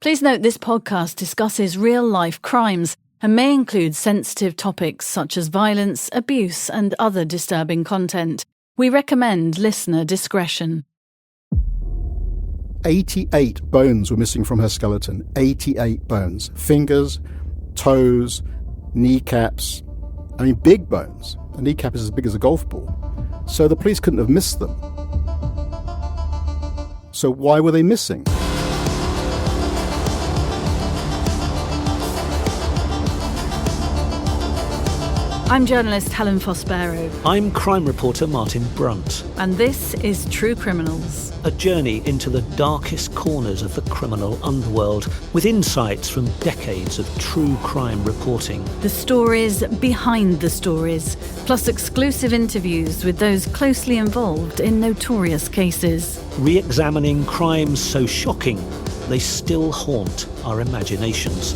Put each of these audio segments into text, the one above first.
Please note this podcast discusses real-life crimes and may include sensitive topics such as violence, abuse, and other disturbing content. We recommend listener discretion. 88 bones were missing from her skeleton. 88 bones. Fingers, toes, kneecaps. I mean, big bones. A kneecap is as big as a golf ball. So the police couldn't have missed them. So why were they missing? I'm journalist Helen Fospero. I'm crime reporter Martin Brunt. And this is True Criminals. A journey into the darkest corners of the criminal underworld with insights from decades of true crime reporting. The stories behind the stories, plus exclusive interviews with those closely involved in notorious cases. Re-examining crimes so shocking they still haunt our imaginations.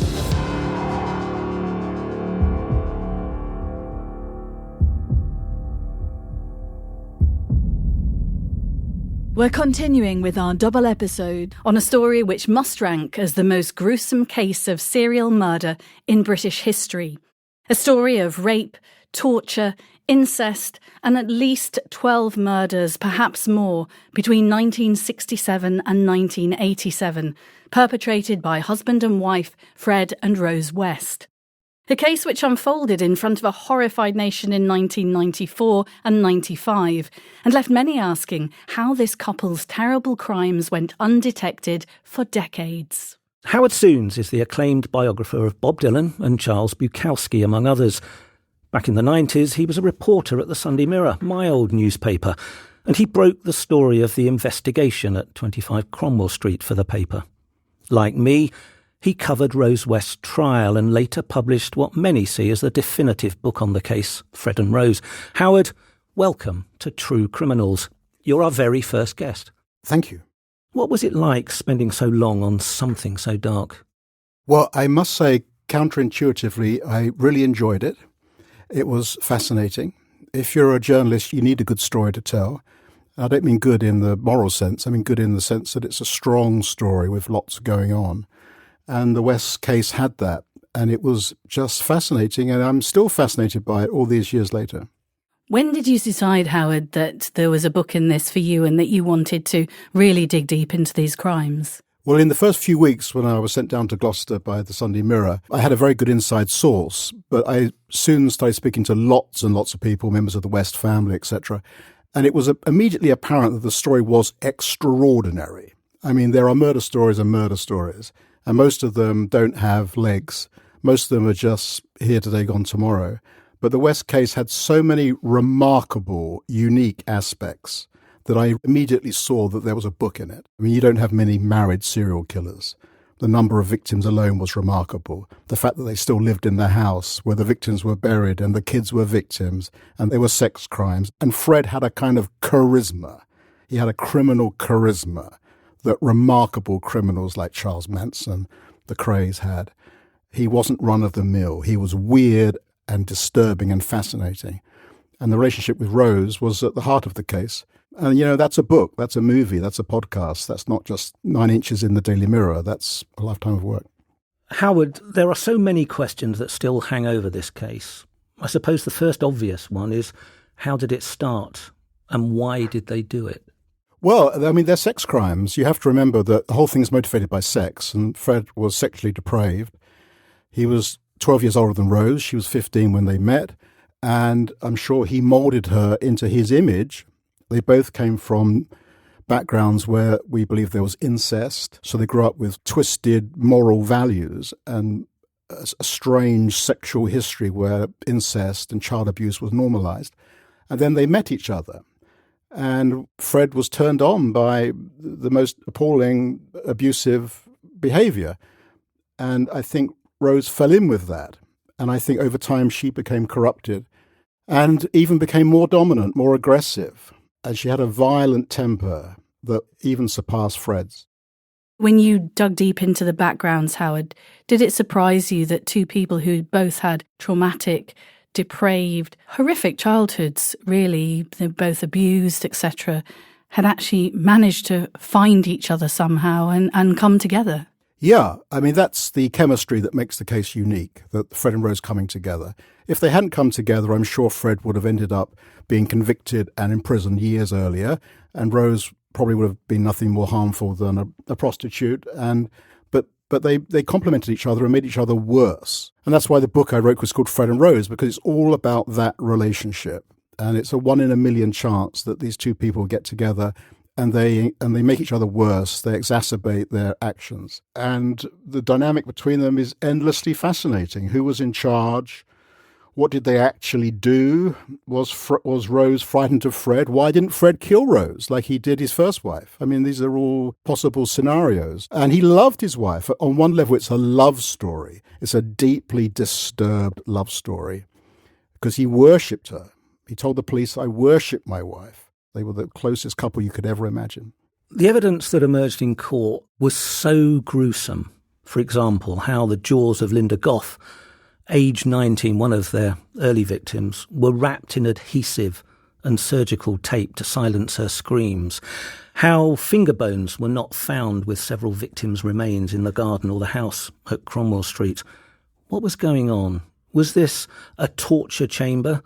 We're continuing with our double episode on a story which must rank as the most gruesome case of serial murder in British history. A story of rape, torture, incest, and at least 12 murders, perhaps more, between 1967 and 1987, perpetrated by husband and wife Fred and Rose West. A case which unfolded in front of a horrified nation in 1994 and 95, and left many asking how this couple's terrible crimes went undetected for decades. Howard Sounes is the acclaimed biographer of Bob Dylan and Charles Bukowski, among others. Back in the 90s, he was a reporter at the Sunday Mirror, my old newspaper, and he broke the story of the investigation at 25 Cromwell Street for the paper. Like me, he covered Rose West's trial and later published what many see as the definitive book on the case, Fred and Rose. Howard, welcome to True Criminals. You're our very first guest. Thank you. What was it like spending so long on something so dark? Well, I must say, counterintuitively, I really enjoyed it. It was fascinating. If you're a journalist, you need a good story to tell. I don't mean good in the moral sense. I mean good in the sense that it's a strong story with lots going on. And the West case had that. And it was just fascinating. And I'm still fascinated by it all these years later. When did you decide, Howard, that there was a book in this for you and that you wanted to really dig deep into these crimes? Well, in the first few weeks when I was sent down to Gloucester by the Sunday Mirror, I had a very good inside source. But I soon started speaking to lots and lots of people, members of the West family, etc. And it was immediately apparent that the story was extraordinary. I mean, there are murder stories and murder stories. And most of them don't have legs. Most of them are just here today, gone tomorrow. But the West case had so many remarkable, unique aspects that I immediately saw that there was a book in it. I mean, you don't have many married serial killers. The number of victims alone was remarkable. The fact that they still lived in their house where the victims were buried and the kids were victims and they were sex crimes. And Fred had a kind of charisma. He had a criminal charisma that remarkable criminals like Charles Manson, the Krays had. He wasn't run-of-the-mill. He was weird and disturbing and fascinating. And the relationship with Rose was at the heart of the case. And, you know, that's a book, that's a movie, that's a podcast. That's not just 9 inches in the Daily Mirror. That's a lifetime of work. Howard, there are so many questions that still hang over this case. I suppose the first obvious one is, how did it start and why did they do it? Well, I mean, they're sex crimes. You have to remember that the whole thing is motivated by sex, and Fred was sexually depraved. He was 12 years older than Rose. She was 15 when they met, and I'm sure he moulded her into his image. They both came from backgrounds where we believe there was incest, so they grew up with twisted moral values and a strange sexual history where incest and child abuse was normalized. And then they met each other. And Fred was turned on by the most appalling abusive behavior. And I think Rose fell in with that. And I think over time she became corrupted and even became more dominant, more aggressive. And she had a violent temper that even surpassed Fred's. When you dug deep into the backgrounds, Howard, did it surprise you that two people who both had traumatic, depraved, horrific childhoods, really, they're both abused, etc., had actually managed to find each other somehow and come together? Yeah, I mean, that's the chemistry that makes the case unique, that Fred and Rose coming together. If they hadn't come together, I'm sure Fred would have ended up being convicted and imprisoned years earlier, and Rose probably would have been nothing more harmful than a prostitute. But they complemented each other and made each other worse. And that's why the book I wrote was called Fred and Rose, because it's all about that relationship. And it's a 1 in a million chance that these two people get together and they make each other worse. They exacerbate their actions. And the dynamic between them is endlessly fascinating. Who was in charge? What did they actually do? Was Rose frightened of Fred? Why didn't Fred kill Rose like he did his first wife? I mean, these are all possible scenarios. And he loved his wife. On one level, it's a love story. It's a deeply disturbed love story because he worshipped her. He told the police, I worship my wife. They were the closest couple you could ever imagine. The evidence that emerged in court was so gruesome. For example, how the jaws of Linda Gough, age 19, one of their early victims, were wrapped in adhesive and surgical tape to silence her screams. How finger bones were not found with several victims' remains in the garden or the house at Cromwell Street. What was going on? Was this a torture chamber?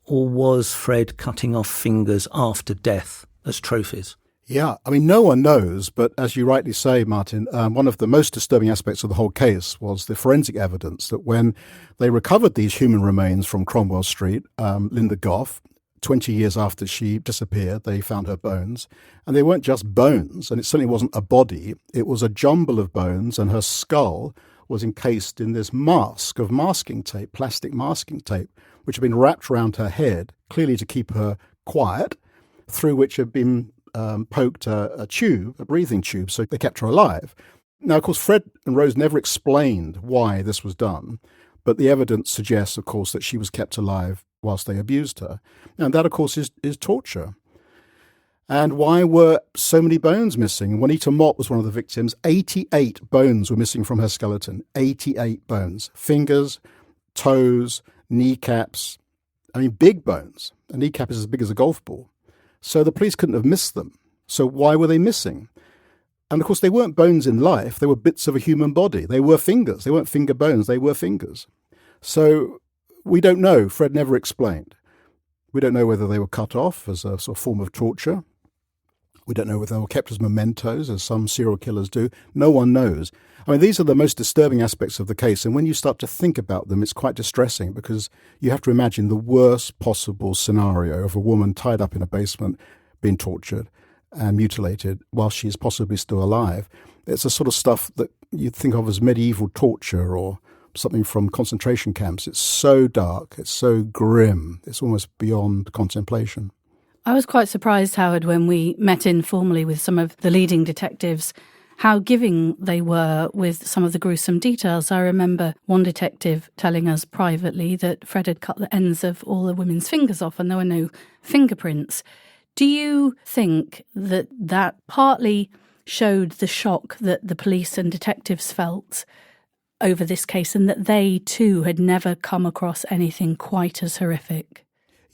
Or was Fred cutting off fingers after death as trophies? Yeah, I mean, no one knows, but as you rightly say, Martin, one of the most disturbing aspects of the whole case was the forensic evidence that when they recovered these human remains from Cromwell Street, Linda Gough, 20 years after she disappeared, they found her bones. And they weren't just bones, and it certainly wasn't a body. It was a jumble of bones, and her skull was encased in this mask of masking tape, plastic masking tape, which had been wrapped around her head, clearly to keep her quiet, through which had been poked a tube, a breathing tube, so they kept her alive. Now, of course, Fred and Rose never explained why this was done, but the evidence suggests, of course, that she was kept alive whilst they abused her. And that, of course, is torture. And why were so many bones missing? Juanita Mott was one of the victims. 88 bones were missing from her skeleton. 88 bones. Fingers, toes, kneecaps. I mean, big bones. A kneecap is as big as a golf ball. So the police couldn't have missed them. So why were they missing? And of course, they weren't bones in life. They were bits of a human body. They were fingers. They weren't finger bones. They were fingers. So we don't know. Fred never explained. We don't know whether they were cut off as a sort of form of torture. We don't know whether they were kept as mementos, as some serial killers do. No one knows. I mean, these are the most disturbing aspects of the case. And when you start to think about them, it's quite distressing because you have to imagine the worst possible scenario of a woman tied up in a basement, being tortured and mutilated while she's possibly still alive. It's the sort of stuff that you'd think of as medieval torture or something from concentration camps. It's so dark. It's so grim. It's almost beyond contemplation. I was quite surprised, Howard, when we met informally with some of the leading detectives, how giving they were with some of the gruesome details. I remember one detective telling us privately that Fred had cut the ends of all the women's fingers off and there were no fingerprints. Do you think that that partly showed the shock that the police and detectives felt over this case and that they too had never come across anything quite as horrific?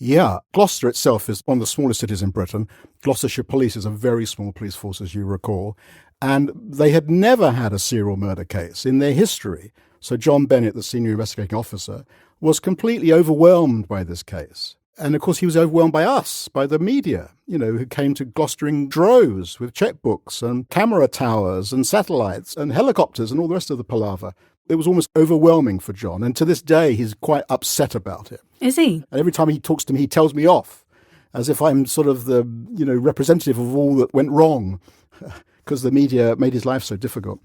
Yeah, Gloucester itself is one of the smallest cities in Britain. Gloucestershire Police is a very small police force, as you recall, and they had never had a serial murder case in their history. So John Bennett, the senior investigating officer, was completely overwhelmed by this case. And of course, he was overwhelmed by us, by the media, who came to Gloucester in droves with checkbooks and camera towers and satellites and helicopters and all the rest of the palaver. It was almost overwhelming for John. And to this day, he's quite upset about it. Is he? And every time he talks to me, he tells me off as if I'm sort of the, representative of all that went wrong because the media made his life so difficult.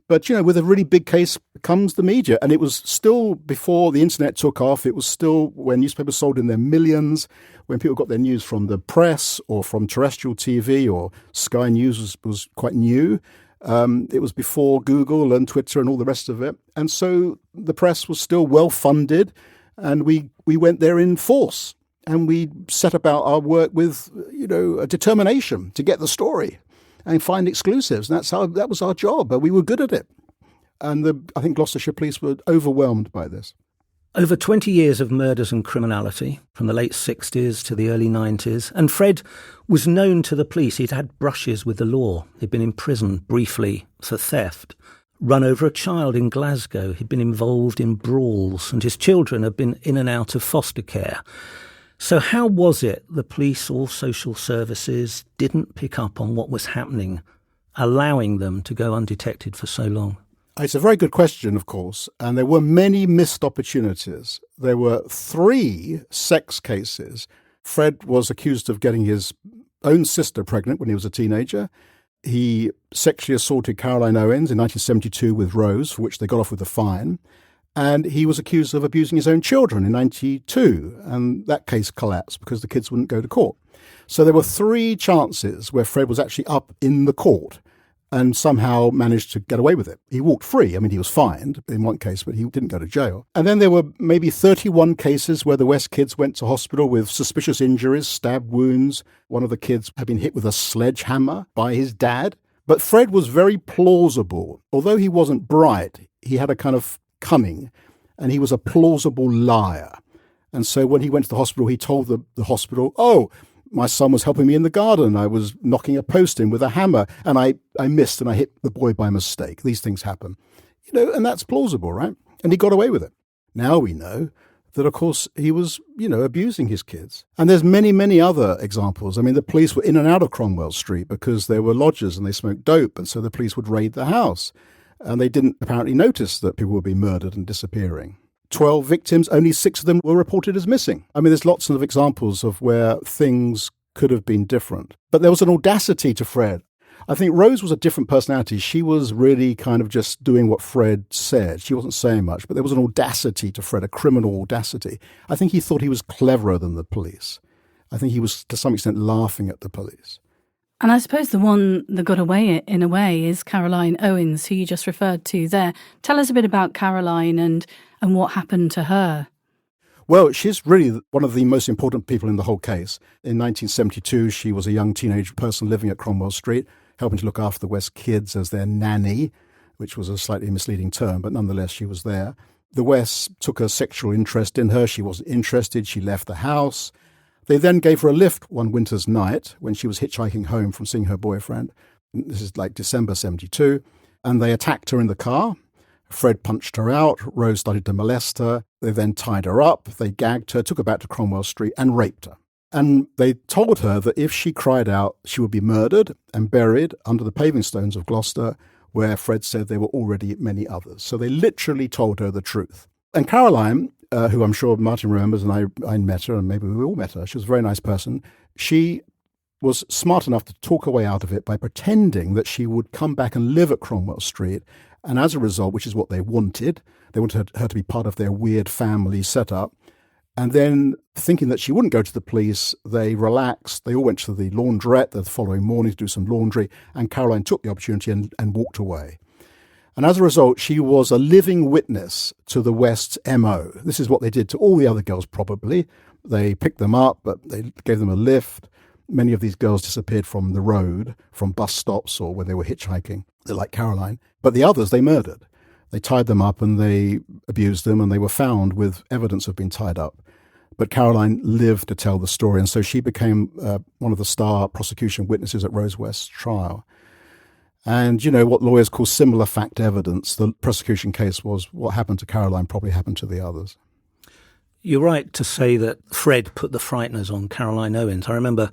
But, with a really big case comes the media. And it was still before the internet took off. It was still when newspapers sold in their millions, when people got their news from the press or from terrestrial TV or Sky News was quite new. It was before Google and Twitter and all the rest of it. And so the press was still well funded. And we went there in force. And we set about our work with, a determination to get the story and find exclusives. And that was our job. But we were good at it. And I think Gloucestershire Police were overwhelmed by this. Over 20 years of murders and criminality, from the late 60s to the early 90s. And Fred was known to the police. He'd had brushes with the law. He'd been imprisoned briefly for theft. run over a child in Glasgow. He'd been involved in brawls, and his children had been in and out of foster care. So how was it the police or social services didn't pick up on what was happening, allowing them to go undetected for so long? It's a very good question, of course, and there were many missed opportunities. There were 3 sex cases. Fred was accused of getting his own sister pregnant when he was a teenager. He sexually assaulted Caroline Owens in 1972 with Rose, for which they got off with a fine. And he was accused of abusing his own children in 1992, and that case collapsed because the kids wouldn't go to court. So there were 3 chances where Fred was actually up in the court and somehow managed to get away with it. He walked free. I mean, he was fined in one case, but he didn't go to jail. And then there were maybe 31 cases where the West kids went to hospital with suspicious injuries, stab wounds. One of the kids had been hit with a sledgehammer by his dad. But Fred was very plausible. Although he wasn't bright, he had a kind of cunning, and he was a plausible liar. And so when he went to the hospital, he told the hospital, "Oh, my son was helping me in the garden. I was knocking a post in with a hammer, and I missed and I hit the boy by mistake. These things happen." And that's plausible, right? And he got away with it. Now we know that, of course, he was, abusing his kids. And there's many, many other examples. I mean, the police were in and out of Cromwell Street because there were lodgers and they smoked dope, and so the police would raid the house. And they didn't apparently notice that people were being murdered and disappearing. 12 victims, only 6 of them were reported as missing. I mean, there's lots of examples of where things could have been different. But there was an audacity to Fred. I think Rose was a different personality. She was really kind of just doing what Fred said. She wasn't saying much, but there was an audacity to Fred, a criminal audacity. I think he thought he was cleverer than the police. I think he was, to some extent, laughing at the police. And I suppose the one that got away in a way is Caroline Owens, who you just referred to there. Tell us a bit about Caroline and what happened to her. Well, she's really one of the most important people in the whole case. In 1972, she was a young teenage person living at Cromwell Street, helping to look after the West kids as their nanny, which was a slightly misleading term, but nonetheless, she was there. The Wests took a sexual interest in her. She wasn't interested. She left the house. They then gave her a lift one winter's night when she was hitchhiking home from seeing her boyfriend. This is like December 72. And they attacked her in the car. Fred punched her out. Rose started to molest her. They then tied her up. They gagged her, took her back to Cromwell Street and raped her. And they told her that if she cried out, she would be murdered and buried under the paving stones of Gloucester, where Fred said there were already many others. So they literally told her the truth. And Caroline, who I'm sure Martin remembers, and I met her, and maybe we all met her. She was a very nice person. She was smart enough to talk her way out of it by pretending that she would come back and live at Cromwell Street. And as a result, which is what they wanted her to be part of their weird family setup. And then, thinking that she wouldn't go to the police, they relaxed. They all went to the laundrette the following morning to do some laundry, and Caroline took the opportunity and walked away. And as a result, she was a living witness to the West's MO. This is what they did to all the other girls, probably. They picked them up, but they gave them a lift. Many of these girls disappeared from the road, from bus stops or where they were hitchhiking, like Caroline. But the others, they murdered. They tied them up and they abused them, and they were found with evidence of being tied up. But Caroline lived to tell the story, and so she became one of the star prosecution witnesses at Rose West's trial. And, what lawyers call similar fact evidence. The prosecution case was what happened to Caroline probably happened to the others. You're right to say that Fred put the frighteners on Caroline Owens. I remember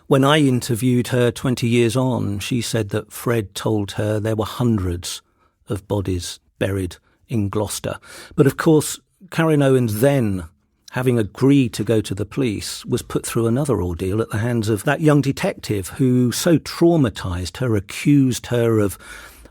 when I interviewed her 20 years on, she said that Fred told her there were hundreds of bodies buried in Gloucester. But of course, Caroline Owens then, having agreed to go to the police, was put through another ordeal at the hands of that young detective who so traumatised her, accused her of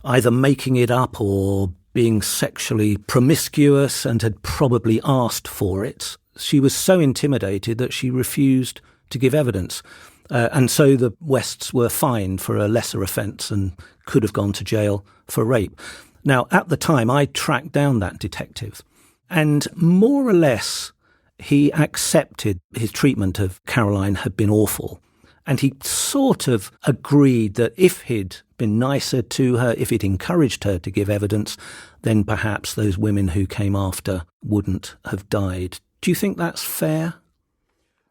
either making it up or being sexually promiscuous and had probably asked for it. She was so intimidated that she refused to give evidence. And so the Wests were fined for a lesser offence and could have gone to jail for rape. Now, at the time, I tracked down that detective, and more or less he accepted his treatment of Caroline had been awful. And he sort of agreed that if he'd been nicer to her, if he'd encouraged her to give evidence, then perhaps those women who came after wouldn't have died. Do you think that's fair?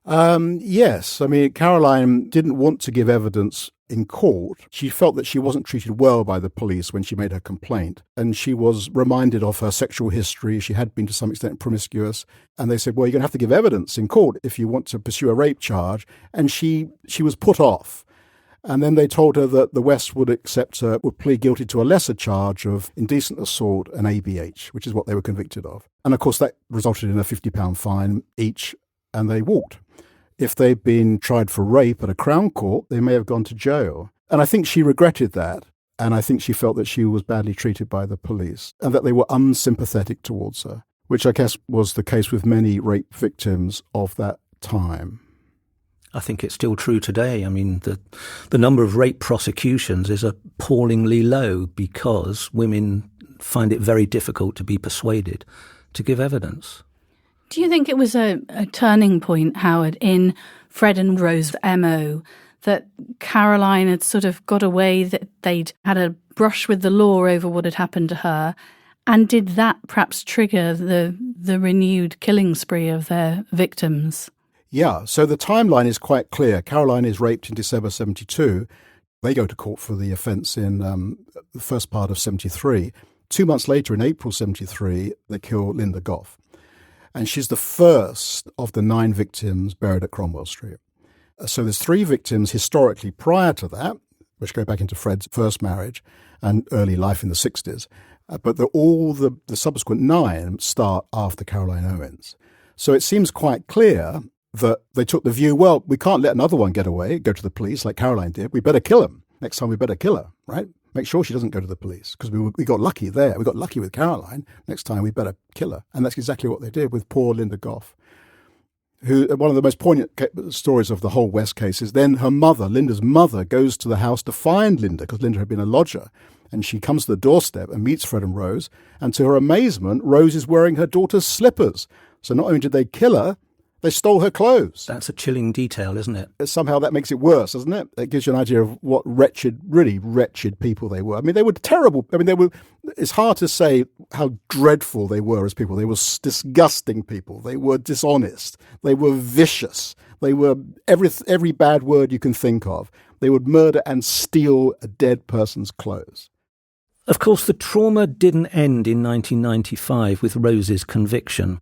Yes. I mean, Caroline didn't want to give evidence in court. She felt that she wasn't treated well by the police when she made her complaint. And she was reminded of her sexual history. She had been to some extent promiscuous. And they said, well, you're going to have to give evidence in court if you want to pursue a rape charge. And she was put off. And then they told her that the West would plead guilty to a lesser charge of indecent assault and ABH, which is what they were convicted of. And of course, that resulted in a £50 fine each, and they walked. If they'd been tried for rape at a Crown Court, they may have gone to jail. And I think she regretted that. And I think she felt that she was badly treated by the police and that they were unsympathetic towards her, which I guess was the case with many rape victims of that time. I think it's still true today. I mean, the number of rape prosecutions is appallingly low because women find it very difficult to be persuaded to give evidence. Do you think it was a turning point, Howard, in Fred and Rose's MO, that Caroline had sort of got away, that they'd had a brush with the law over what had happened to her? And did that perhaps trigger the renewed killing spree of their victims? Yeah, so the timeline is quite clear. Caroline is raped in December 72. They go to court for the offence in the first part of 73. 2 months later, in April 73, they kill Linda Gough. And she's the first of the 9 victims buried at Cromwell Street. So there's 3 victims historically prior to that, which go back into Fred's first marriage and early life in the 60s. But all the subsequent 9 start after Caroline Owens. So it seems quite clear that they took the view, well, we can't let another one get away, go to the police like Caroline did. We better kill him. Next time we better kill her, right? Make sure she doesn't go to the police because we got lucky there. We got lucky with Caroline. Next time we better kill her. And that's exactly what they did with poor Linda Gough, who, one of the most poignant stories of the whole West case is then her mother, Linda's mother, goes to the house to find Linda because Linda had been a lodger. And she comes to the doorstep and meets Fred and Rose. And to her amazement, Rose is wearing her daughter's slippers. So not only did they kill her, they stole her clothes. That's a chilling detail, isn't it? Somehow that makes it worse, doesn't it? It gives you an idea of what really wretched people they were. I mean, they were terrible. I mean, it's hard to say how dreadful they were as people. They were disgusting people. They were dishonest. They were vicious. They were every bad word you can think of. They would murder and steal a dead person's clothes. Of course, the trauma didn't end in 1995 with Rose's conviction.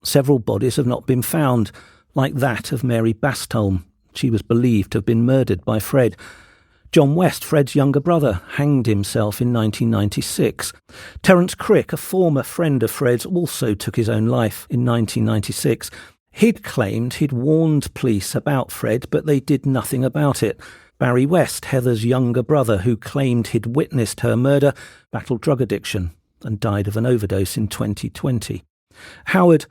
Several bodies have not been found, like that of Mary Bastholm. She was believed to have been murdered by Fred. John West, Fred's younger brother, hanged himself in 1996. Terence Crick, a former friend of Fred's, also took his own life in 1996. He'd claimed he'd warned police about Fred, but they did nothing about it. Barry West, Heather's younger brother, who claimed he'd witnessed her murder, battled drug addiction and died of an overdose in 2020. Howard,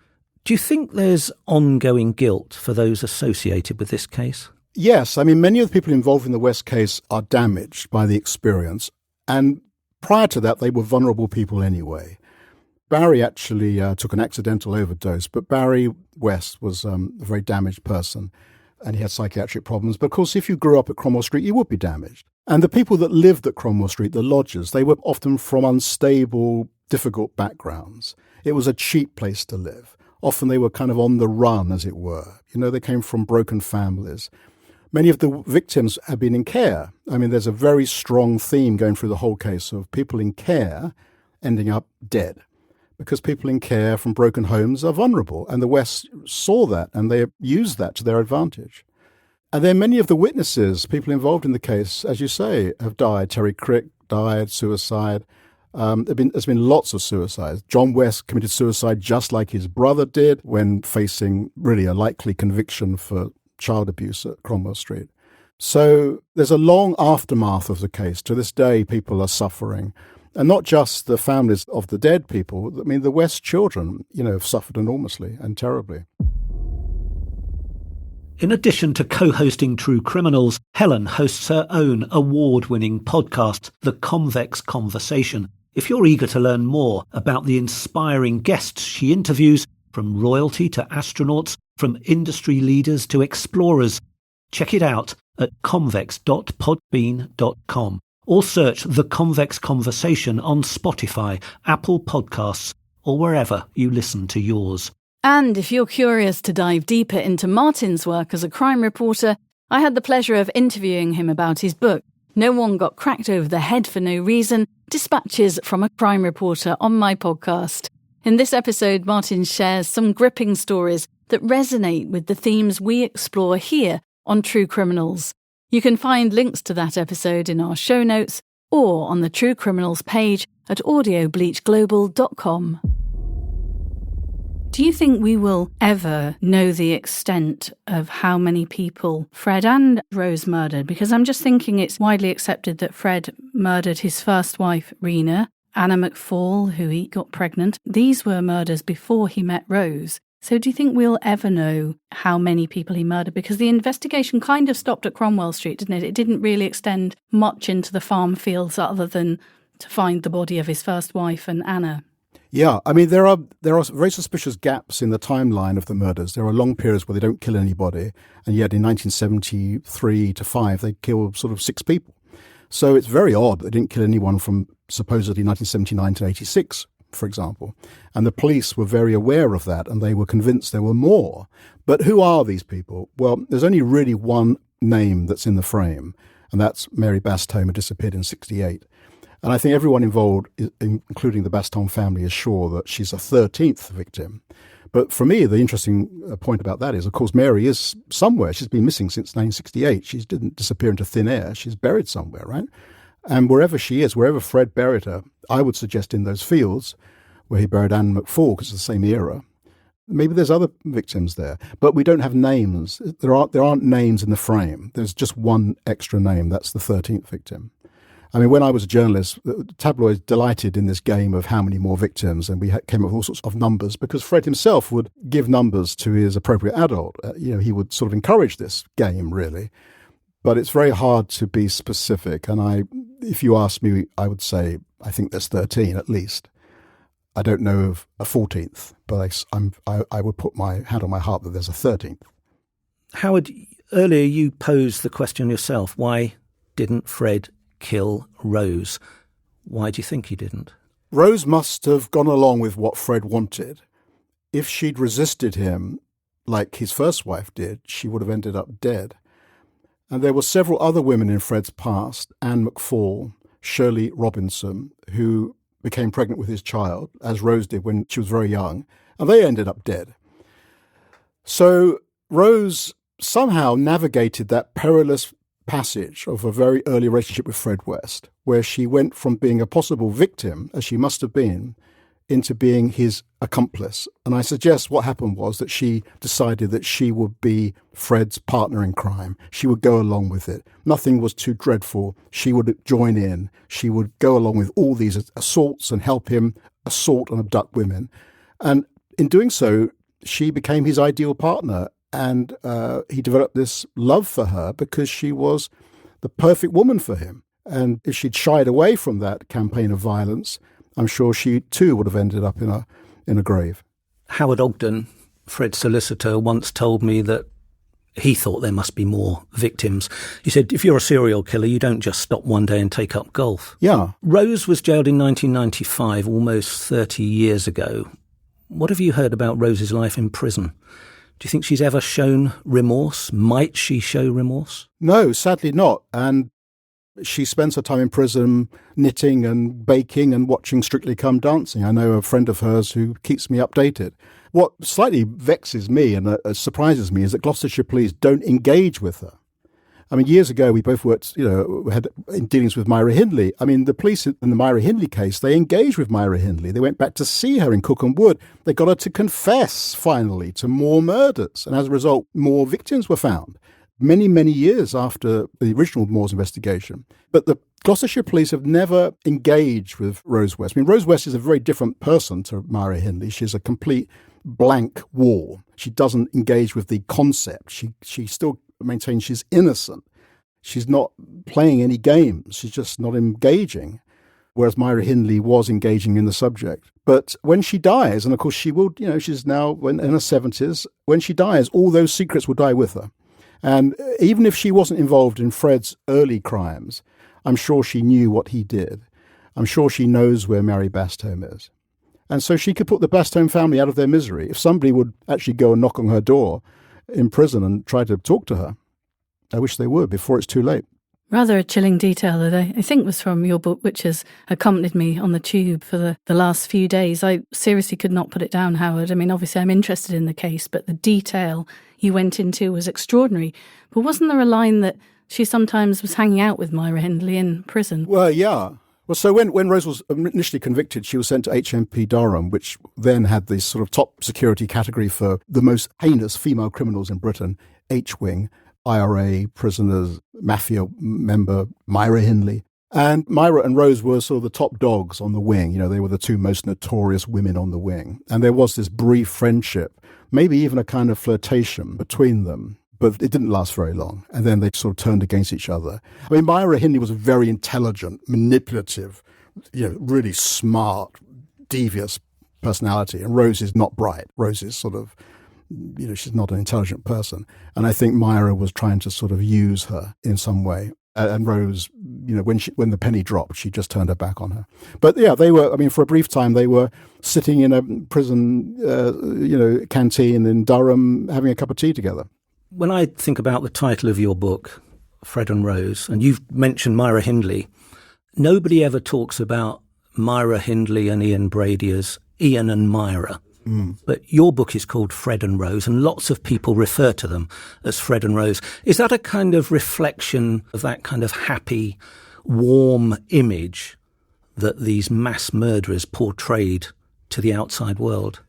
do you think there's ongoing guilt for those associated with this case? Yes. I mean, many of the people involved in the West case are damaged by the experience. And prior to that, they were vulnerable people anyway. Barry actually took an accidental overdose, but Barry West was a very damaged person and he had psychiatric problems. But of course, if you grew up at Cromwell Street, you would be damaged. And the people that lived at Cromwell Street, the lodgers, they were often from unstable, difficult backgrounds. It was a cheap place to live. Often they were kind of on the run, as it were. You know, they came from broken families. Many of the victims had been in care. I mean, there's a very strong theme going through the whole case of people in care ending up dead because people in care from broken homes are vulnerable. And the West saw that and they used that to their advantage. And then many of the witnesses, people involved in the case, as you say, have died. Terry Crick died, suicide. There's been lots of suicides. John West committed suicide just like his brother did when facing really a likely conviction for child abuse at Cromwell Street. So there's a long aftermath of the case. To this day, people are suffering. And not just the families of the dead people. I mean, the West children, have suffered enormously and terribly. In addition to co-hosting True Criminals, Helen hosts her own award-winning podcast, The Convex Conversation. If you're eager to learn more about the inspiring guests she interviews, from royalty to astronauts, from industry leaders to explorers, check it out at convex.podbean.com or search The Convex Conversation on Spotify, Apple Podcasts, or wherever you listen to yours. And if you're curious to dive deeper into Martin's work as a crime reporter, I had the pleasure of interviewing him about his book, No One Got Cracked Over the Head for No Reason, Dispatches from a Crime Reporter, on my podcast. In this episode, Martin shares some gripping stories that resonate with the themes we explore here on True Criminals. You can find links to that episode in our show notes or on the True Criminals page at audiobleachglobal.com. Do you think we will ever know the extent of how many people Fred and Rose murdered? Because I'm just thinking it's widely accepted that Fred murdered his first wife, Rena, Anna McFall, who he got pregnant. These were murders before he met Rose. So do you think we'll ever know how many people he murdered? Because the investigation kind of stopped at Cromwell Street, didn't it? It didn't really extend much into the farm fields other than to find the body of his first wife and Anna. Yeah, I mean, there are very suspicious gaps in the timeline of the murders. There are long periods where they don't kill anybody, and yet in 1973 to 5, they killed sort of 6 people. So it's very odd they didn't kill anyone from supposedly 1979 to 86, for example. And the police were very aware of that, and they were convinced there were more. But who are these people? Well, there's only really one name that's in the frame, and that's Mary Bastome, who disappeared in 1968. And I think everyone involved, including the Bastome family, is sure that she's a 13th victim. But for me, the interesting point about that is, of course, Mary is somewhere. She's been missing since 1968. She didn't disappear into thin air. She's buried somewhere, right? And wherever she is, wherever Fred buried her, I would suggest in those fields where he buried Anne McFall, because it's the same era. Maybe there's other victims there, but we don't have names. There aren't names in the frame. There's just one extra name. That's the 13th victim. I mean, when I was a journalist, tabloids delighted in this game of how many more victims, and we came up with all sorts of numbers because Fred himself would give numbers to his appropriate adult. He would sort of encourage this game, really. But it's very hard to be specific. And if you ask me, I would say I think there's 13 at least. I don't know of a 14th, but I would put my hand on my heart that there's a 13th. Howard, earlier you posed the question yourself, why didn't Fred kill Rose? Why do you think he didn't? Rose must have gone along with what Fred wanted. If she'd resisted him, like his first wife did, she would have ended up dead. And there were several other women in Fred's past, Anne McFall, Shirley Robinson, who became pregnant with his child, as Rose did when she was very young, and they ended up dead. So Rose somehow navigated that perilous passage of a very early relationship with Fred West, where she went from being a possible victim, as she must have been, into being his accomplice. And I suggest what happened was that she decided that she would be Fred's partner in crime. She would go along with it. Nothing was too dreadful. She would join in. She would go along with all these assaults and help him assault and abduct women. And in doing so, she became his ideal partner. And he developed this love for her because she was the perfect woman for him. And if she'd shied away from that campaign of violence, I'm sure she too would have ended up in a grave. Howard Ogden, Fred's solicitor, once told me that he thought there must be more victims. He said, if you're a serial killer, you don't just stop one day and take up golf. Yeah. Rose was jailed in 1995, almost 30 years ago. What have you heard about Rose's life in prison? Do you think she's ever shown remorse? Might she show remorse? No, sadly not. And she spends her time in prison knitting and baking and watching Strictly Come Dancing. I know a friend of hers who keeps me updated. What slightly vexes me and surprises me is that Gloucestershire police don't engage with her. I mean, years ago, we both worked, had in dealings with Myra Hindley. I mean, the police in the Myra Hindley case, they engaged with Myra Hindley. They went back to see her in Cookham Wood. They got her to confess, finally, to more murders. And as a result, more victims were found. Many, many years after the original Moors investigation. But the Gloucestershire police have never engaged with Rose West. I mean, Rose West is a very different person to Myra Hindley. She's a complete blank wall. She doesn't engage with the concept. She still maintains she's innocent. She's not playing any games. She's just not engaging. Whereas Myra Hindley was engaging in the subject. But when she dies, and of course she will, she's now in her 70s, when she dies, all those secrets will die with her. And even if she wasn't involved in Fred's early crimes, I'm sure she knew what he did. I'm sure she knows where Mary Bastome is. And so she could put the Bastogne family out of their misery if somebody would actually go and knock on her door in prison and try to talk to her. I wish they would before it's too late. Rather a chilling detail that I think was from your book, which has accompanied me on the tube for the last few days. I seriously could not put it down, Howard. I mean, obviously I'm interested in the case, but the detail you went into was extraordinary. But wasn't there a line that she sometimes was hanging out with Myra Hindley in prison? Well, yeah. Well, so when Rose was initially convicted, she was sent to HMP Durham, which then had this sort of top security category for the most heinous female criminals in Britain, H-Wing, IRA prisoners, mafia member Myra Hindley. And Myra and Rose were sort of the top dogs on the wing. You know, they were the two most notorious women on the wing. And there was this brief friendship, maybe even a kind of flirtation between them. But it didn't last very long. And then they sort of turned against each other. I mean, Myra Hindley was a very intelligent, manipulative, really smart, devious personality. And Rose is not bright. Rose is sort of, she's not an intelligent person. And I think Myra was trying to sort of use her in some way. And Rose, when the penny dropped, she just turned her back on her. But yeah, they were, I mean, for a brief time, they were sitting in a prison, canteen in Durham having a cup of tea together. When I think about the title of your book, Fred and Rose, and you've mentioned Myra Hindley, nobody ever talks about Myra Hindley and Ian Brady as Ian and Myra. But your book is called Fred and Rose, and lots of people refer to them as Fred and Rose. Is that a kind of reflection of that kind of happy, warm image that these mass murderers portrayed to the outside world?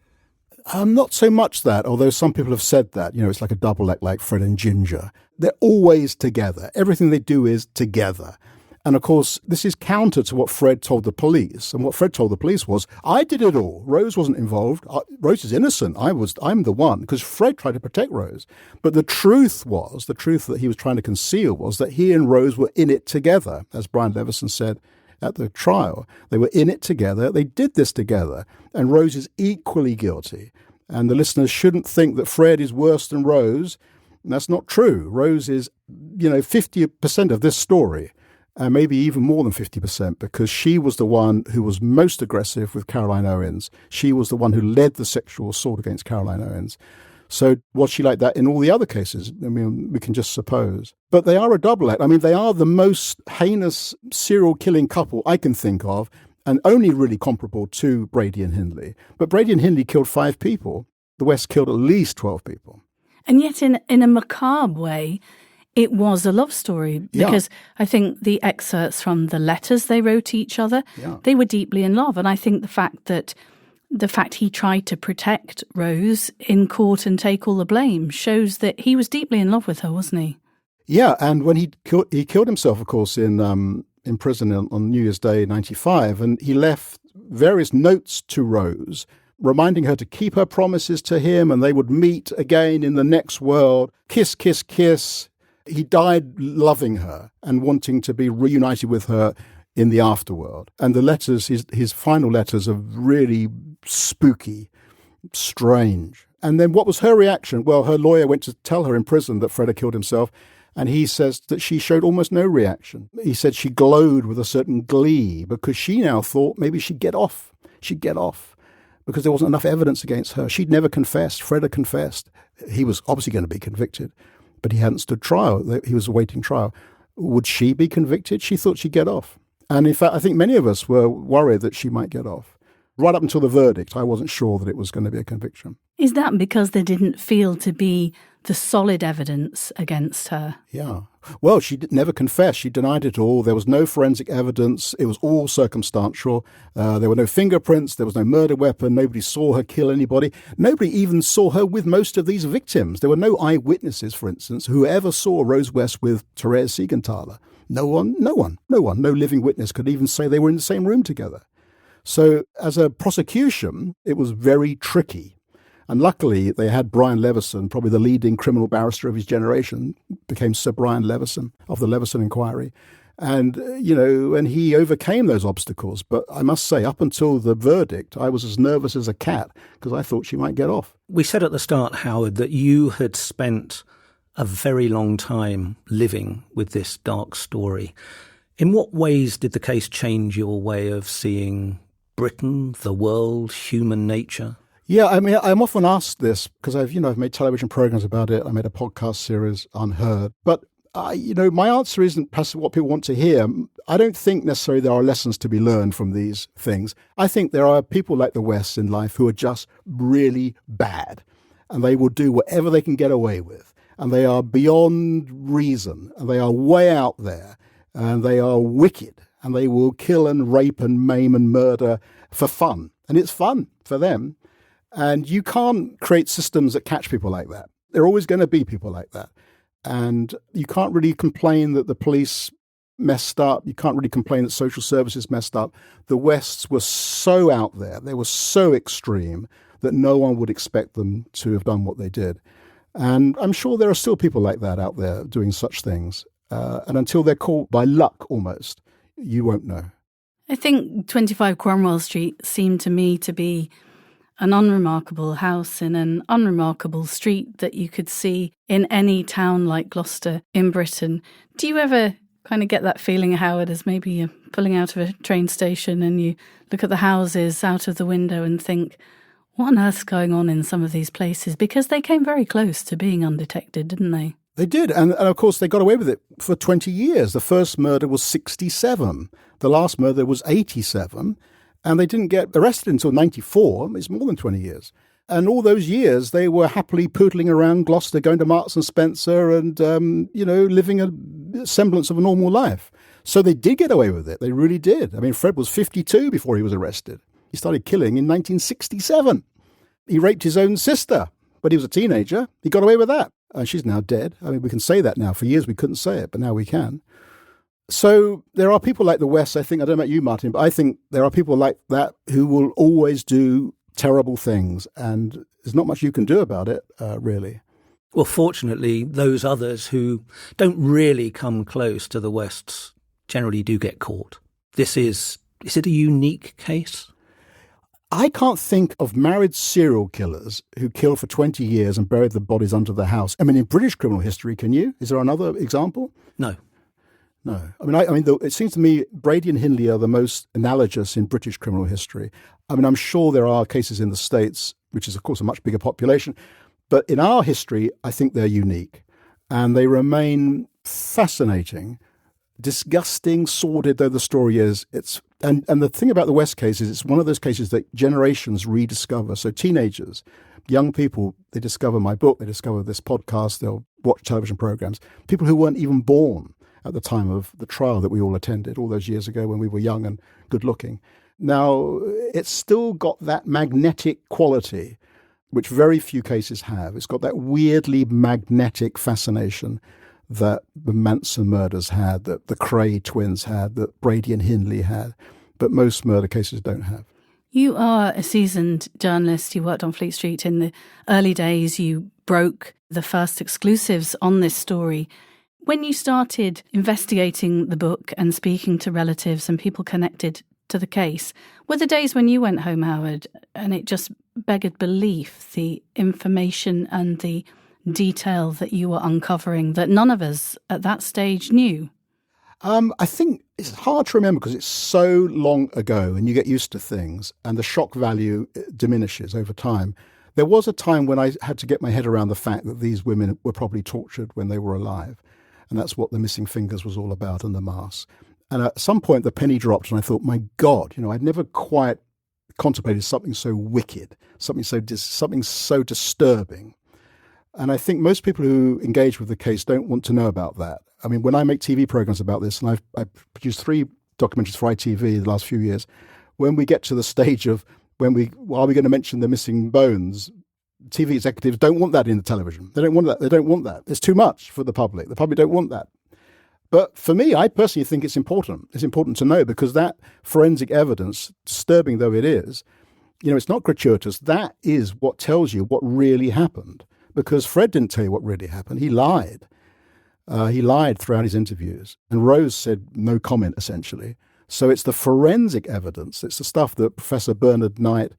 Not so much that, although some people have said that, it's like a double act like Fred and Ginger. They're always together. Everything they do is together. And of course, this is counter to what Fred told the police. And what Fred told the police was, I did it all. Rose wasn't involved. Rose is innocent. I'm the one, because Fred tried to protect Rose. But the truth that he was trying to conceal was that he and Rose were in it together, as Brian Levison said at the trial. They were in it together. They did this together. And Rose is equally guilty. And the listeners shouldn't think that Fred is worse than Rose. And that's not true. Rose is, 50% of this story. And maybe even more than 50%, because she was the one who was most aggressive with Caroline Owens. She was the one who led the sexual assault against Caroline Owens. So was she like that in all the other cases? I mean, we can just suppose. But they are a double act. I mean, they are the most heinous serial killing couple I can think of, and only really comparable to Brady and Hindley. But Brady and Hindley killed 5 people. The West killed at least 12 people. And yet in a macabre way, it was a love story, because I think the excerpts from the letters they wrote to each other, they were deeply in love. And I think the fact he tried to protect Rose in court and take all the blame shows that he was deeply in love with her, wasn't he? Yeah, and when he killed himself, of course, in prison on New Year's Day 1995, and he left various notes to Rose, reminding her to keep her promises to him, and they would meet again in the next world. Kiss, kiss, kiss. He died loving her and wanting to be reunited with her in the afterworld. And the letters, his final letters, are really spooky, strange. And then what was her reaction? Well, her lawyer went to tell her in prison that Fred had killed himself, and he says that she showed almost no reaction. He said she glowed with a certain glee because she now thought maybe she'd get off. She'd get off because there wasn't enough evidence against her. She'd never confessed. Fred had confessed. He was obviously going to be convicted, but he hadn't stood trial. He was awaiting trial. Would she be convicted? She thought she'd get off. And in fact, I think many of us were worried that she might get off. Right up until the verdict, I wasn't sure that it was going to be a conviction. Is that because there didn't feel to be the solid evidence against her? Yeah. Well, she never confessed. She denied it all. There was no forensic evidence. It was all circumstantial. There were no fingerprints. There was no murder weapon. Nobody saw her kill anybody. Nobody even saw her with most of these victims. There were no eyewitnesses, for instance, who ever saw Rose West with Therese Siegenthaler. No one. No living witness could even say they were in the same room together. So as a prosecution, it was very tricky. And luckily, they had Brian Levison, probably the leading criminal barrister of his generation, became Sir Brian Levison of the Levison Inquiry. And, and he overcame those obstacles. But I must say, up until the verdict, I was as nervous as a cat because I thought she might get off. We said at the start, Howard, that you had spent a very long time living with this dark story. In what ways did the case change your way of seeing Britain, the world, human nature? Yeah, I mean, I'm often asked this because I've made television programs about it. I made a podcast series, Unheard. But, my answer isn't perhaps what people want to hear. I don't think necessarily there are lessons to be learned from these things. I think there are people like the West in life who are just really bad, and they will do whatever they can get away with. And they are beyond reason, and they are way out there, and they are wicked, and they will kill and rape and maim and murder for fun. And it's fun for them. And you can't create systems that catch people like that. There are always going to be people like that. And you can't really complain that the police messed up. You can't really complain that social services messed up. The Wests were so out there. They were so extreme that no one would expect them to have done what they did. And I'm sure there are still people like that out there doing such things. And until they're caught by luck almost, you won't know. I think 25 Cromwell Street seemed to me to be an unremarkable house in an unremarkable street that you could see in any town like Gloucester in Britain. Do you ever kind of get that feeling, Howard, as maybe you're pulling out of a train station and you look at the houses out of the window and think, what on earth's going on in some of these places? Because they came very close to being undetected, didn't they? They did. And of course, they got away with it for 20 years. The first murder was 67. The last murder was 87. And they didn't get arrested until 94. It's more than 20 years. And all those years, they were happily poodling around Gloucester, going to Marks and Spencer and, living a semblance of a normal life. So they did get away with it. They really did. I mean, Fred was 52 before he was arrested. He started killing in 1967. He raped his own sister, but he was a teenager. He got away with that. And she's now dead. I mean, we can say that now. For years, we couldn't say it, but now we can. So there are people like the West, I think, I don't know about you, Martin, but I think there are people like that who will always do terrible things. And there's not much you can do about it, really. Well, fortunately, those others who don't really come close to the Wests generally do get caught. Is it a unique case? I can't think of married serial killers who killed for 20 years and buried the bodies under the house. I mean, in British criminal history, can you? Is there another example? No. I mean, it seems to me Brady and Hindley are the most analogous in British criminal history. I mean, I'm sure there are cases in the States, which is, of course, a much bigger population. But in our history, I think they're unique. And they remain fascinating, disgusting, sordid though the story is. And the thing about the West case is it's one of those cases that generations rediscover. So teenagers, young people, they discover my book, they discover this podcast, they'll watch television programs. People who weren't even born at the time of the trial that we all attended all those years ago when we were young and good looking. Now, it's still got that magnetic quality, which very few cases have. It's got that weirdly magnetic fascination that the Manson murders had, that the Cray twins had, that Brady and Hindley had, but most murder cases don't have. You are a seasoned journalist. You worked on Fleet Street in the early days. You broke the first exclusives on this story. When you started investigating the book and speaking to relatives and people connected to the case, were the days when you went home, Howard, and it just beggared belief, the information and the detail that you were uncovering that none of us at that stage knew? I think it's hard to remember because it's so long ago and you get used to things and the shock value diminishes over time. There was a time when I had to get my head around the fact that these women were probably tortured when they were alive. And that's what the missing fingers was all about and the mask. And at some point, the penny dropped and I thought, my God, I'd never quite contemplated something so wicked, something so disturbing. And I think most people who engage with the case don't want to know about that. I mean, when I make TV programs about this, and I've produced 3 documentaries for ITV the last few years, when we get to the stage of are we going to mention the missing bones, TV executives don't want that in the television. They don't want that. They don't want that. It's too much for the public. The public don't want that. But for me, I personally think it's important. It's important to know because that forensic evidence, disturbing though it is, it's not gratuitous. That is what tells you what really happened. Because Fred didn't tell you what really happened. He lied. He lied throughout his interviews. And Rose said no comment, essentially. So it's the forensic evidence. It's the stuff that Professor Bernard Knight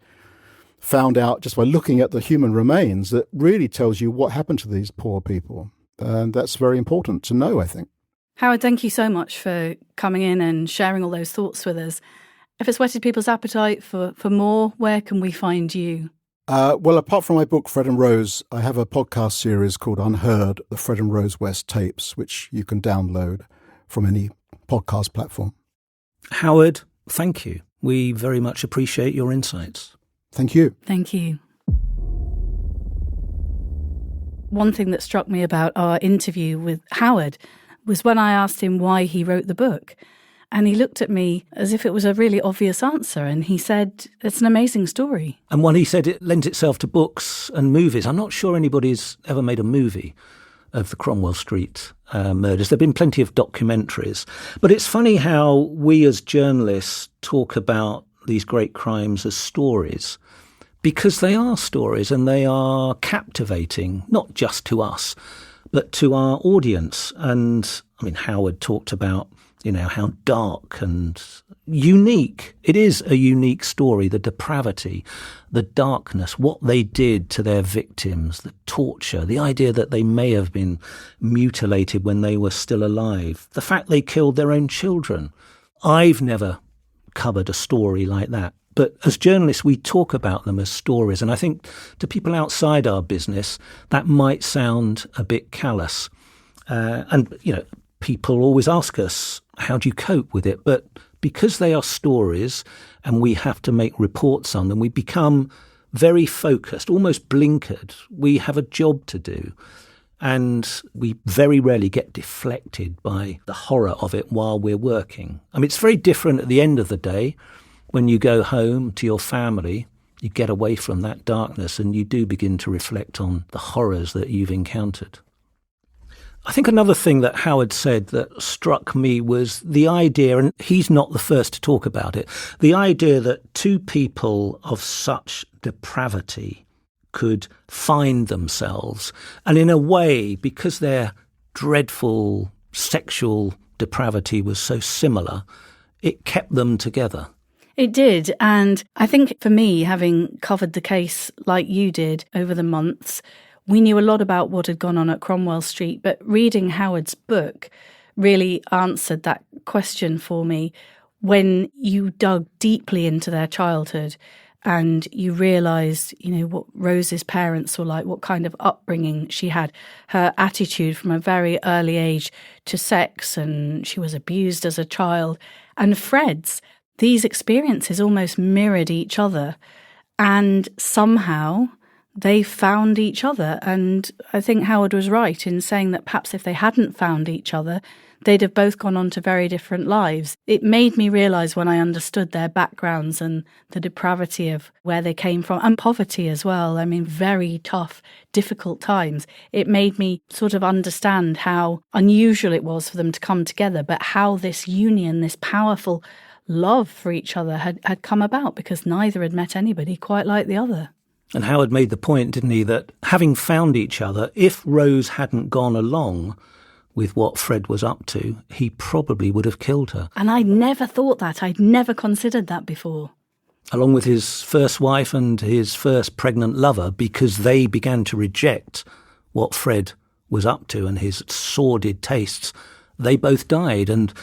found out just by looking at the human remains that really tells you what happened to these poor people. And that's very important to know, I think. Howard, thank you so much for coming in and sharing all those thoughts with us. If it's whetted people's appetite for more, where can we find you? Well, apart from my book, Fred and Rose, I have a podcast series called Unheard, the Fred and Rose West tapes, which you can download from any podcast platform. Howard, thank you. We very much appreciate your insights. Thank you. Thank you. One thing that struck me about our interview with Howard was when I asked him why he wrote the book. And he looked at me as if it was a really obvious answer. And he said, it's an amazing story. And when he said it lends itself to books and movies, I'm not sure anybody's ever made a movie of the Cromwell Street murders. There have been plenty of documentaries. But it's funny how we as journalists talk about these great crimes as stories, because they are stories and they are captivating, not just to us, but to our audience. And I mean, Howard talked about, how dark and unique. It is a unique story, the depravity, the darkness, what they did to their victims, the torture, the idea that they may have been mutilated when they were still alive, the fact they killed their own children. I've never covered a story like that. But as journalists, we talk about them as stories. And I think to people outside our business, that might sound a bit callous. People always ask us, how do you cope with it? But because they are stories and we have to make reports on them, we become very focused, almost blinkered. We have a job to do. And we very rarely get deflected by the horror of it while we're working. I mean, it's very different at the end of the day. When you go home to your family, you get away from that darkness and you do begin to reflect on the horrors that you've encountered. I think another thing that Howard said that struck me was the idea, and he's not the first to talk about it, the idea that two people of such depravity could find themselves. And in a way, because their dreadful sexual depravity was so similar, it kept them together. It did. And I think for me, having covered the case like you did over the months, we knew a lot about what had gone on at Cromwell Street, but reading Howard's book really answered that question for me. When you dug deeply into their childhood and you realised, what Rose's parents were like, what kind of upbringing she had, her attitude from a very early age to sex, and she was abused as a child, and Fred's, these experiences almost mirrored each other. And somehow they found each other. And I think Howard was right in saying that perhaps if they hadn't found each other, they'd have both gone on to very different lives. It made me realise when I understood their backgrounds and the depravity of where they came from, and poverty as well. I mean, very tough, difficult times. It made me sort of understand how unusual it was for them to come together, but how this union, this powerful love for each other had come about, because neither had met anybody quite like the other. And Howard made the point, didn't he, that having found each other, if Rose hadn't gone along with what Fred was up to, he probably would have killed her. And I never thought that. I'd never considered that before. Along with his first wife and his first pregnant lover, because they began to reject what Fred was up to and his sordid tastes, they both died. And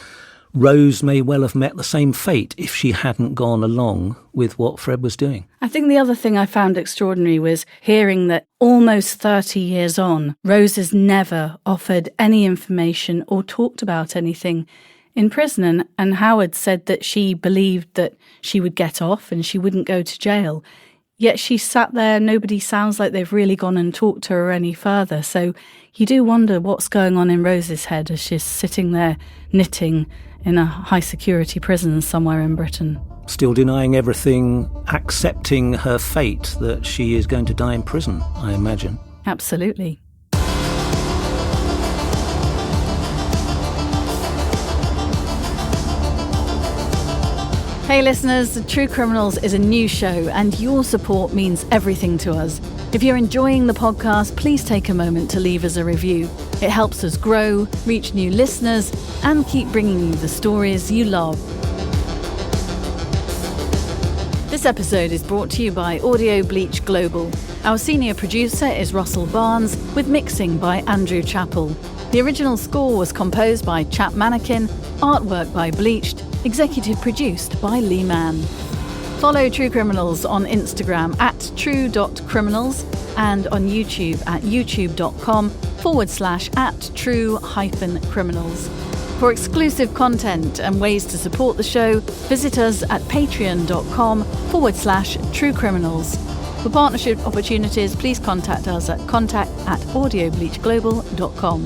Rose may well have met the same fate if she hadn't gone along with what Fred was doing. I think the other thing I found extraordinary was hearing that almost 30 years on, Rose has never offered any information or talked about anything in prison. And Howard said that she believed that she would get off and she wouldn't go to jail. Yet she sat there, nobody sounds like they've really gone and talked to her any further. So you do wonder what's going on in Rose's head as she's sitting there knitting in a high-security prison somewhere in Britain. Still denying everything, accepting her fate that she is going to die in prison, I imagine. Absolutely. Hey listeners, True Criminals is a new show and your support means everything to us. If you're enjoying the podcast, please take a moment to leave us a review. It helps us grow, reach new listeners, and keep bringing you the stories you love. This episode is brought to you by Audio Bleach Global. Our senior producer is Russell Barnes, with mixing by Andrew Chappell. The original score was composed by Chap Mannequin, artwork by Bleached, Executive produced by Lee Mann. Follow True Criminals on Instagram at true.criminals and on YouTube at youtube.com/@true-criminals. For exclusive content and ways to support the show, visit us at patreon.com/True Criminals. For partnership opportunities, please contact us at contact@audiobleachglobal.com.